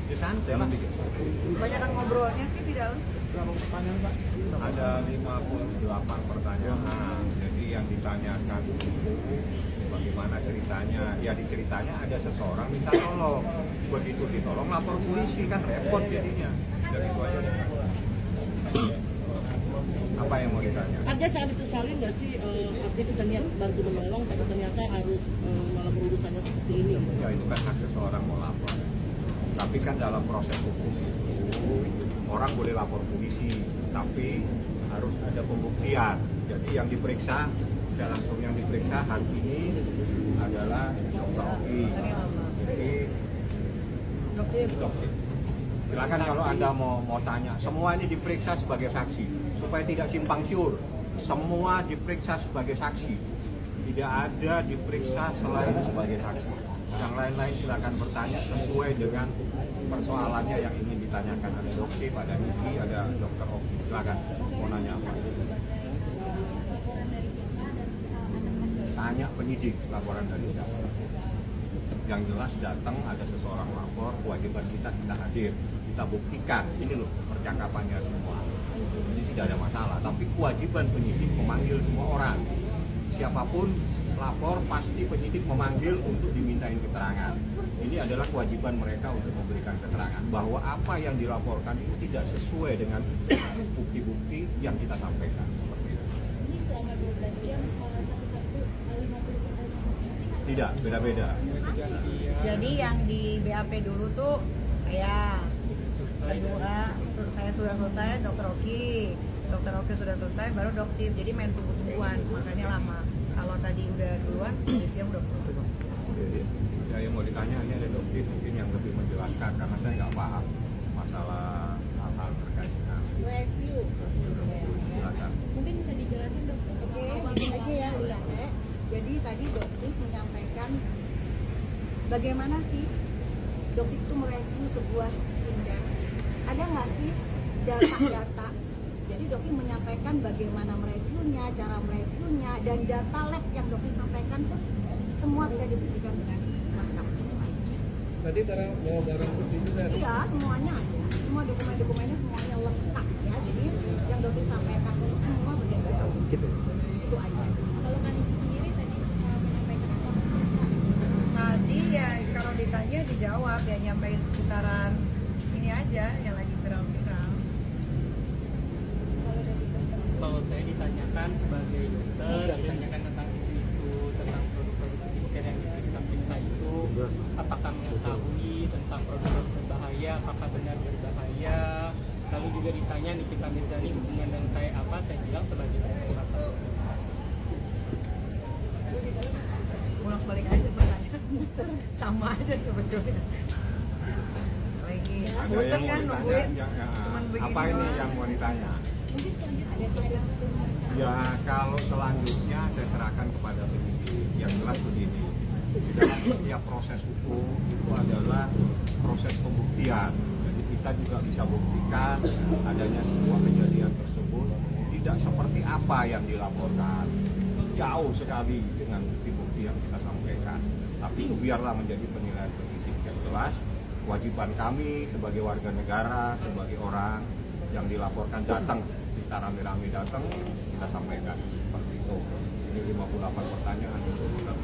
Ya santai lah. Banyak ngobrolnya sih di dalam. Berapa pertanyaan Pak? Ada 58 pertanyaan. Jadi yang ditanyakan itu bagaimana ceritanya. Ya diceritanya ada seseorang minta tolong. Begitu ditolong lapor polisi kan repot jadinya. Dari itu aja. Apa yang mau ditanya? Artinya sangat disesali nggak sih, artinya kita niat bantu menolong tapi ternyata harus malah berurusannya seperti ini? Ya itu kan hak seseorang mau lapor. Tapi kan dalam proses hukum itu orang boleh lapor polisi, tapi harus ada pembuktian. Jadi yang diperiksa, tidak langsung yang diperiksa hari ini adalah Dr. Oki. Jadi dokter. Silakan kalau Anda mau tanya, semua ini diperiksa sebagai saksi supaya tidak simpang siur. Semua diperiksa sebagai saksi, tidak ada diperiksa selain sebagai saksi. Yang lain-lain silakan bertanya sesuai dengan persoalannya yang ingin ditanyakan. Ada dokter, ada Niki, ada Dr. Oki. Silakan mau nanya apa? Tanya penyidik laporan dari siapa. Yang jelas datang ada seseorang lapor, kewajiban kita hadir, kita buktikan. Ini loh percakapannya semua. Jadi tidak ada masalah. Tapi kewajiban penyidik memanggil semua orang. Siapapun lapor pasti penyidik memanggil untuk dimintain keterangan. Ini adalah kewajiban mereka untuk memberikan keterangan bahwa apa yang dilaporkan itu tidak sesuai dengan bukti-bukti yang kita sampaikan. Seperti itu. Ini selama 12 jam satu-satu 50 pertanyaan. Tidak, beda-beda. Jadi yang di BAP dulu tuh saya kedua saya sudah selesai, Dr. Oki sudah selesai, baru dokter. Jadi main tunggu-tungguan, makanya lama. Kalau tadi udah duluan, dari siang udah pulang. Ya yang mau ditanya ini ada dokter mungkin yang lebih menjelaskan karena saya nggak paham masalah hal-hal terkait dengan Review. silakan. Mungkin bisa dijelasin dok. Oke, bikin aja ya Liane. Jadi tadi dokter menyampaikan bagaimana sih dokter itu mereview sebuah skincare. Ada nggak sih data-data? Jadi dokter menyampaikan bagaimana mereviewnya, cara mereviewnya, dan data lab yang dokter sampaikan tuh semua bisa dibuktikan dengan lengkap. Tadi bawa barang bukti juga. Iya, semuanya ada. Semua dokumen-dokumennya semuanya lengkap ya. Jadi yang dokter sampaikan itu semua berdasarkan bukti. Itu aja. Kalau kan ibu sendiri tadi menyampaikan apa? Tadi ya kalau ditanya dijawab ya, nyampein sekitaran ini aja yang lagi viral-viral. Kalau dari dokter. Kalau saya ditanyakan sebagai dokter, ditanyakan tentang isu-isu tentang produk-produk skincare yang diperiksa itu, apakah mengetahui tentang produk berbahaya, apakah benar berbahaya. Lalu juga ditanya Nikita Mirzani hubungan dengan saya apa, saya bilang sebagai penguasa. Pulang balik aja pertanyaan, sama aja sebetulnya. Lagi Ada bosan yang mau kan ditanya, nungguin, apa cuman begini ini doang. yang mau ditanya? Mungkin selanjutnya Ya kalau selanjutnya saya serahkan kepada penyidik. Yang jelas begini, di dalam setiap proses hukum itu adalah proses pembuktian. Jadi kita juga bisa buktikan adanya sebuah kejadian tersebut tidak seperti apa yang dilaporkan. Jauh sekali dengan bukti-bukti yang kita sampaikan. Tapi itu biarlah menjadi penilaian penyidik. Yang jelas kewajiban kami sebagai warga negara, sebagai orang yang dilaporkan datang, kita rame-rame datang, kita sampaikan seperti itu. Ini 58 pertanyaan, sekitar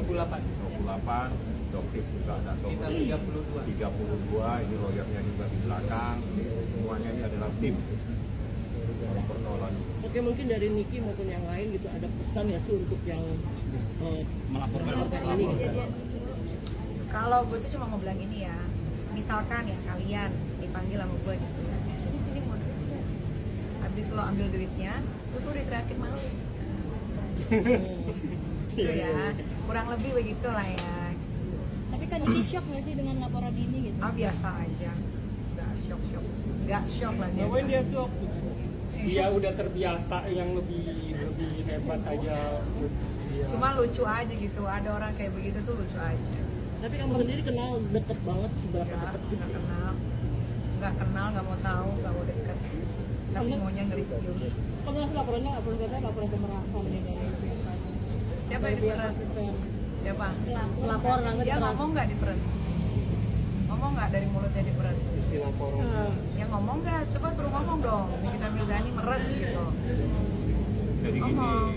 28, dokter juga ada Sekitar 32. ini lawyernya juga di belakang, semuanya ini adalah tim dalam persoalan. Oke, mungkin dari Niki maupun yang lain gitu ada pesan ya sih untuk yang melaporkan ini gitu. Kalau gue sih cuma mau bilang ini ya, misalkan ya kalian dipanggil sama gue gitu ya, sini mau duit nggak? Habis lo ambil duitnya, terus lo diteriakin malu. Gitu ya, kurang lebih begitulah ya. Tapi kan ini shock nggak sih dengan laporan ini gitu? Ah biasa aja, nggak shock lah biasa. Ngapain dia shock? Dia udah terbiasa yang lebih hebat aja. Cuma lucu aja gitu, ada orang kayak begitu tuh lucu aja. Tapi kamu sendiri kenal deket banget, seberapa deket gitu? Nggak kenal, nggak mau tahu, nggak mau deket. Tapi maunya nge-review. Kamu langsung laporannya nggak boleh katanya laporan pemerasan nih dari Siapa yang diperas? Siapa? lapor nanti Dia ngomong nggak diperas? Ngomong nggak dari mulutnya diperes. Istilah corona. Ya ngomong nggak? Coba suruh ngomong dong. Nikita Mirzani meres gitu. Jadi gini, Ngomong.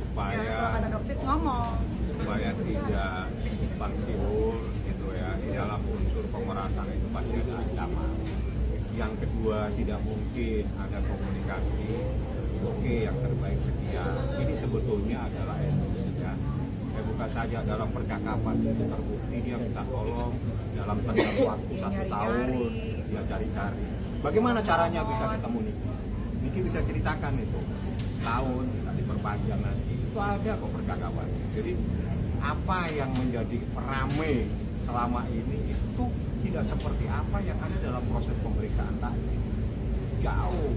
supaya Ya, kalau ada dokter ngomong. supaya tidak simpang siur gitu ya, di dalam unsur pemerasan itu pasti ada ancaman. Yang kedua, tidak mungkin ada komunikasi. Oke, yang terbaik sekian. Ini sebetulnya adalah emosi ya. Bukan saja dalam percakapan itu terbukti dia minta tolong dalam tenggang waktu Dia 1 tahun nyari-nyari. dia cari-cari. Bagaimana caranya bisa ketemu Niki? Niki bisa ceritakan itu setahun kita diperpanjang nanti. Itu ada kok percakapan. Jadi apa yang menjadi rame selama ini itu tidak seperti apa yang ada dalam proses pemeriksaan tadi. Jauh.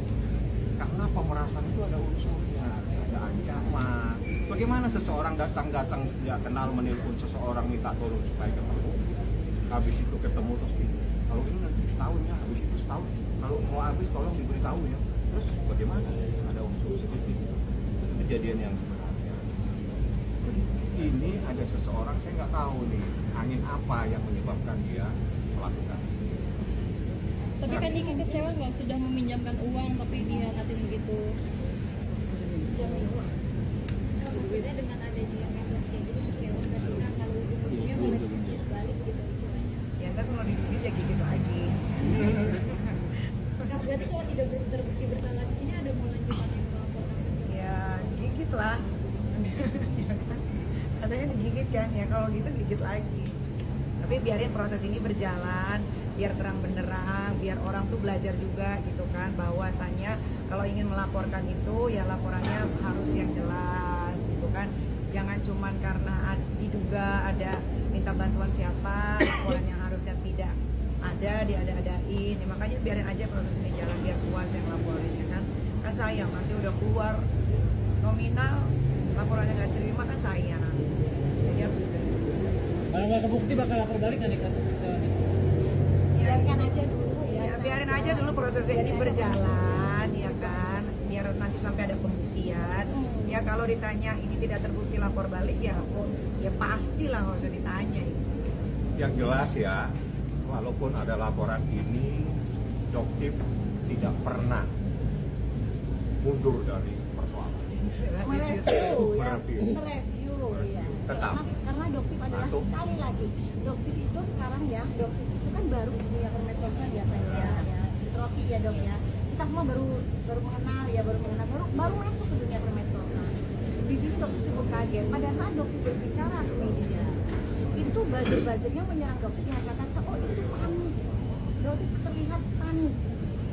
Karena pemerasan itu ada unsurnya, ada ancaman. Bagaimana seseorang datang tidak kenal menelpon seseorang minta tolong supaya ketemu. Habis itu ketemu terus ini. Kalau ini nanti setahun ya, habis itu setahun. Kalau mau habis tolong diberitahu ya. Terus bagaimana? Ada unsur seperti itu. Kejadian yang sebenarnya. Ini ada seseorang, saya nggak tahu nih angin apa yang menyebabkan dia melakukan ini. Tapi kan Niki kecewa nggak sudah meminjamkan uang tapi dia nanti begitu. Jangan uang. Kalau beda dengan adanya yang endorse kayak gitu kecewa. Tapi kan kalau ujung-ujungnya malah digigit balik gitu istilahnya. Ya ntar kalau digigit ya gigit lagi. Nah, berarti kalau tidak terbukti bersalah di sini ada mau lanjutan yang melaporkan? Ya gigit lah. Ya kan? Katanya digigit kan, ya kalau gitu gigit lagi. Tapi biarin proses ini berjalan, biar terang benderang, biar orang tuh belajar juga gitu kan, bahwasannya kalau ingin melaporkan itu ya laporannya harus yang jelas gitu kan. Jangan cuman karena diduga ada minta bantuan siapa, laporan yang harusnya tidak ada diada-adain. Ya, makanya biarin aja proses ini jalan, biar puas yang laporin ya kan. Kan sayang nanti udah keluar nominal laporannya nggak terima kan sayang. Jadi harus diterima. Kalau nggak kebukti bakal lapor balik nggak nih ke atas itu? Biarkan aja dulu Ya, biarin aja dulu prosesnya ini berjalan ya kan, biar nanti sampai ada pembuktian. Ya kalau ditanya ini tidak terbukti lapor balik ya, ya pastilah nggak usah ditanya. Yang jelas ya, walaupun ada laporan ini, Doktif tidak pernah mundur dari persoalan. mereview ya. Tetap. Karena Doktif adalah Satu. sekali lagi Doktif itu sekarang ya, Doktif itu kan baru di dunia permedsosan ya Pak ya. Rocky ya Dok ya. Kita semua baru mengenal ya, baru masuk ke dunia permedsosan. Di sini Doktif cukup kaget pada saat Doktif berbicara ke media. Itu buzzer-buzzernya menyerang Doktif yang kata, oh itu panik. Doktif terlihat panik.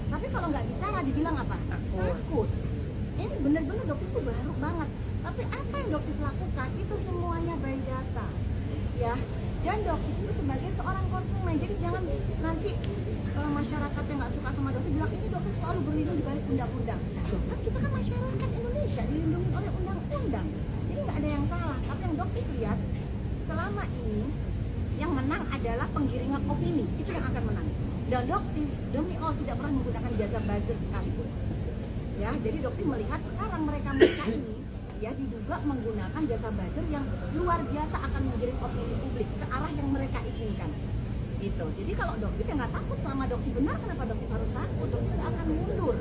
Tapi kalau nggak bicara dibilang apa? Takut. Ini benar-benar Doktif itu baru banget. Tapi apa yang Doktif lakukan itu semuanya by data, ya. Dan Doktif itu sebagai seorang konsumen, jadi jangan nanti masyarakat yang nggak suka sama Doktif bilang ini Doktif selalu berlindung di balik undang-undang. Kan kita kan masyarakat Indonesia dilindungi oleh undang-undang, jadi nggak ada yang salah. Tapi yang Doktif lihat selama ini yang menang adalah penggiringan opini, itu yang akan menang. Dan Doktif demi Allah tidak pernah menggunakan jasa buzzer sekalipun. Ya, jadi Doktif melihat sekarang mereka ini ya diduga menggunakan jasa buzzer yang luar biasa akan mengirim opini publik ke arah yang mereka inginkan. Gitu. Jadi kalau Doktif ya nggak takut, selama Doktif benar kenapa Doktif harus takut? Doktif tidak akan mundur.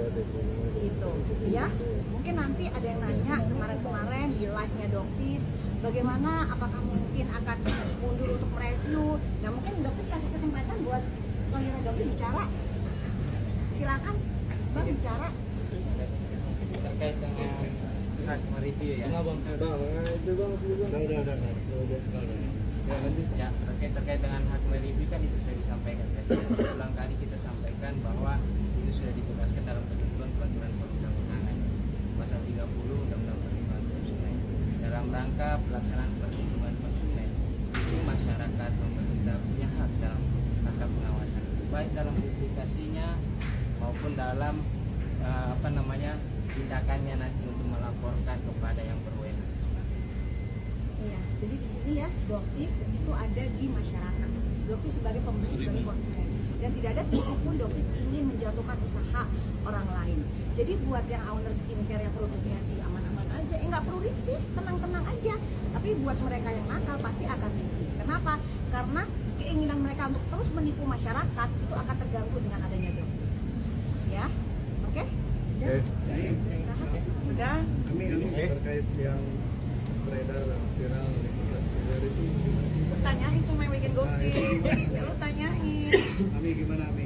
Gitu. Ya. Mungkin nanti ada yang nanya kemarin-kemarin di live-nya Doktif, bagaimana apakah mungkin akan mundur untuk mereview? Nah, mungkin Doktif kasih kesempatan buat lawyer Doktif bicara. Silakan Bang bicara. terkait dengan hak mereview ya. Bang, itu bang. Udah. Ya lanjut. Ya, terkait dengan hak mereview kan itu sudah disampaikan kan. Berulang kali kita sampaikan bahwa itu sudah ditugaskan dalam ketentuan peraturan perundang-undangan pasal 30 Undang-Undang Perlindungan Konsumen. Dalam rangka pelaksanaan perlindungan konsumen, itu masyarakat pemerintah punya hak dalam rangka pengawasan, baik dalam publikasinya maupun dalam tindakannya nanti untuk melaporkan kepada yang berwenang. Iya, jadi di sini ya Doktif itu ada di masyarakat. Doktif sebagai pembeli, sebagai konsumen. dan tidak ada sedikit pun dokter ingin menjatuhkan usaha orang lain. Jadi buat yang owner skincare yang produknya sih aman-aman aja, nggak perlu risih, tenang-tenang aja. Tapi buat mereka yang nakal pasti akan risih. Kenapa? Karena keinginan mereka untuk terus menipu masyarakat itu akan terganggu dengan adanya dokter. Ya, oke? Oke. Sudah. Kami terkait yang beredar viral itu Tanyain sama yang bikin ghosting. Ya lu tanyain. Ami gimana Ami?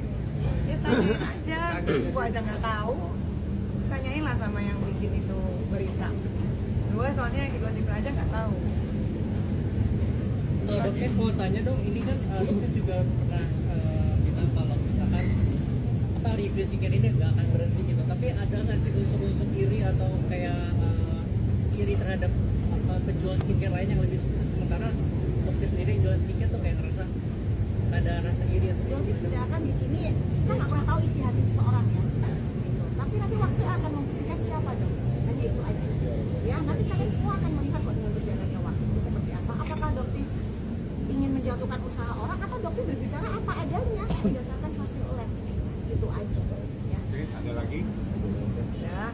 Ya tanyain aja. Gua aja nggak tahu. Tanyain lah sama yang bikin itu berita. Gua soalnya yang di gosip aja nggak tahu. Dokter mau tanya dong, ini kan dokter juga pernah bilang kalau misalkan review skincare ini nggak akan berhenti gitu, tapi ada nggak sih unsur-unsur iri atau kayak iri terhadap penjual skincare lain yang lebih sukses, sementara dokter sendiri yang jual skincare tuh kayak ngerasa ada rasa iri atau Dokter tidak akan di sini, kita nggak pernah tahu isi hati seseorang ya. Gitu. Tapi nanti waktu akan membuktikan siapa dong. Hanya itu aja. Ya, nanti kalian semua akan melihat kok dengan berjalannya waktu itu seperti apa. Apakah dokter ingin menjatuhkan usaha orang atau dokter berbicara apa adanya berdasarkan hasil lab. Itu aja. Ya. Oke, ada lagi? Ya.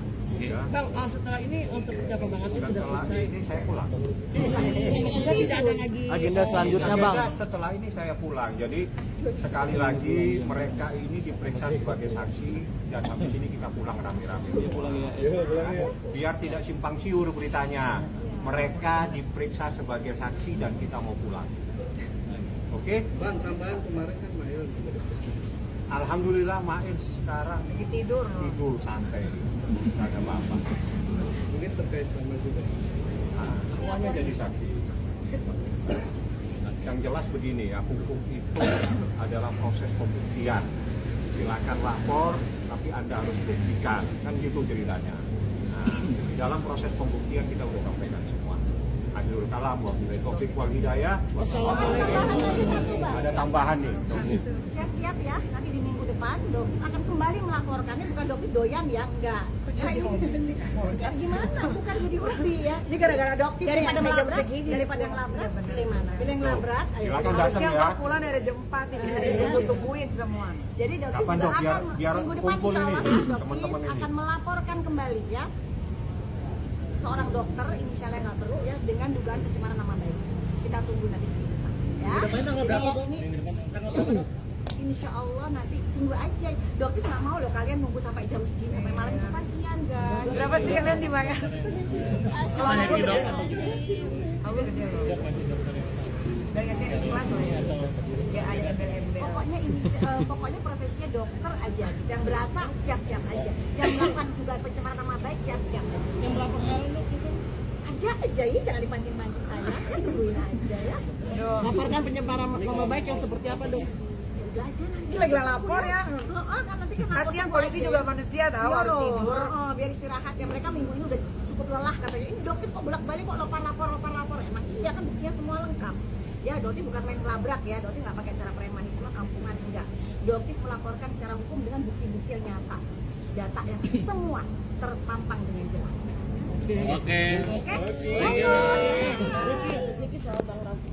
Ya. Bang, setelah ini seperti apa Bang? Atau sudah Setelah selesai? ini saya pulang. Sudah tidak ada lagi agenda selanjutnya Bang? Agenda setelah ini saya pulang. Jadi sekali lagi mereka ini diperiksa sebagai saksi dan habis ini kita pulang rame-rame. pulang ya. Biar tidak simpang siur beritanya. Mereka diperiksa sebagai saksi dan kita mau pulang. Oke? Bang, tambahan kemarin kan Mail Alhamdulillah Mail sekarang Lagi tidur. tidur santai. Tidak ada apa-apa. mungkin terkait sama juga. Nah, semuanya jadi saksi. Yang jelas begini ya, hukum itu adalah proses pembuktian. Silakan lapor, tapi Anda harus buktikan. Kan gitu ceritanya. Nah, di dalam proses pembuktian kita sudah sampaikan semua. Akhirul kalam, wabillahi taufiq wal hidayah. Ada tambahan nih. Siap-siap ya, nanti di minggu depan dok akan kembali melaporkannya, bukan dokter doyan ya, enggak. Ya, gimana? Bukan jadi hobi ya. Ini gara-gara dokter Daripada nih, jam melabrak, segini. daripada ngelabrak, pilih mana? Pilih ngelabrak, ayo. Silakan Harusnya datang ya. gua pulang dari jam 4 ini. Tungguin semua. Jadi dokter Kapan, juga Dok? Biar- akan biar minggu depan kumpul insya ini, Allah dokter teman-teman ini. akan melaporkan kembali ya seorang dokter inisialnya nggak perlu ya dengan dugaan pencemaran nama baik. Kita tunggu nanti minggu depan ya. Depannya tanggal berapa Bang? Tanggal berapa Dok? Insya Allah nanti tunggu aja. Dokter nggak mau loh kalian nunggu sampai jam segini sampai malam itu kasihan guys. Berapa sih kalian dibayar? Kalau aku gede. Aku gede loh. Dan ngasih kelas loh ya. Ya ada embel-embel. Pokoknya profesinya dokter aja gitu. Yang berasa siap-siap aja. Yang melakukan juga pencemaran nama baik siap-siap aja. Yang melapor sekarang Dok? Ada aja ya, jangan dipancing-pancing saya. Tungguin aja ya. Laporkan pencemaran nama baik yang seperti apa Dok? Ya udah aja nanti. Ini lagi lapor ya. Kan nanti kan Kasihan lapor polisi aja. juga manusia tahu Iya harus loh. tidur. Biar istirahat ya, mereka minggu ini udah cukup lelah katanya. Ini dokter kok bolak-balik kok lapor. Emang iya kan buktinya semua lengkap. Ya, Doti bukan main labrak ya, Doti nggak pakai cara premanisme kampungan, enggak. Doti melaporkan secara hukum dengan bukti-bukti yang nyata, data yang semua terpampang dengan jelas. Oke. Oke? Niki sama Bang Rafi.